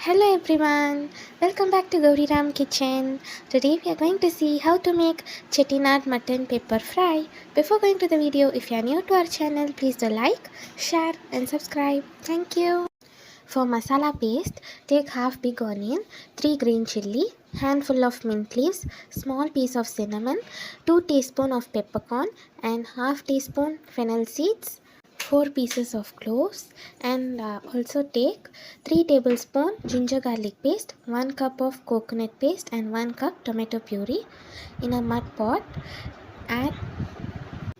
Hello everyone, welcome back to Gowri kitchen. Today we are going to see how to make Chettinad Mutton pepper fry. Before going to the video, if you are new to our channel, please do like, share and subscribe. Thank you. For masala paste, take half big onion, 3 green chilli, handful of mint leaves, small piece of cinnamon, 2 teaspoon of peppercorn and half teaspoon fennel seeds, 4 pieces of cloves, and also take 3 tablespoon ginger garlic paste, 1 cup of coconut paste and 1 cup tomato puree. In a mud pot, add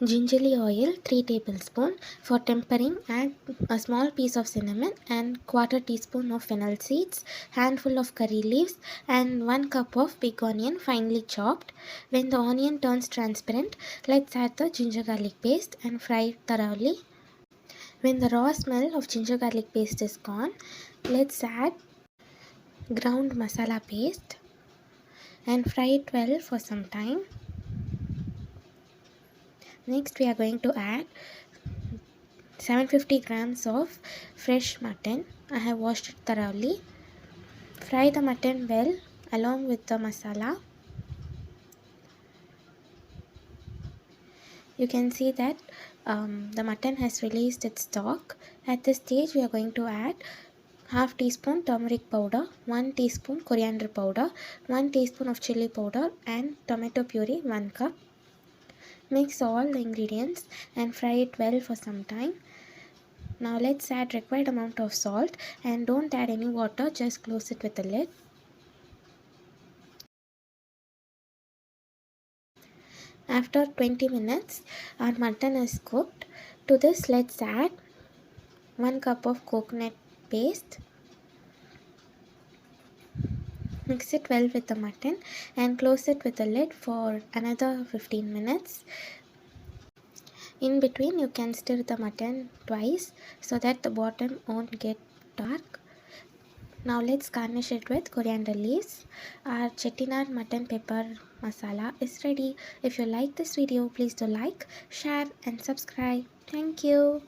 gingerly oil 3 tablespoon. For tempering, add a small piece of cinnamon and quarter teaspoon of fennel seeds, handful of curry leaves and 1 cup of big onion finely chopped. When the onion turns transparent, let's add the ginger garlic paste and fry it thoroughly. When the raw smell of ginger garlic paste is gone, let's add ground masala paste and fry it well for some time. Next we are going to add 750 grams of fresh mutton. I have washed it thoroughly. Fry the mutton well along with the masala. You can see that the mutton has released its stock. At this stage we are going to add half teaspoon turmeric powder, 1 teaspoon coriander powder, 1 teaspoon of chili powder and tomato puree 1 cup. Mix all the ingredients and fry it well for some time. Now let's add required amount of salt and don't add any water, just close it with a lid. After 20 minutes our mutton is cooked. To this let's add 1 cup of coconut paste. Mix it well with the mutton and close it with a lid for another 15 minutes. In between you can stir the mutton twice so that the bottom won't get dark. Now let's garnish it with coriander leaves. Our Chettinad Mutton pepper masala is ready. If you like this video, please do like, share and subscribe. Thank you.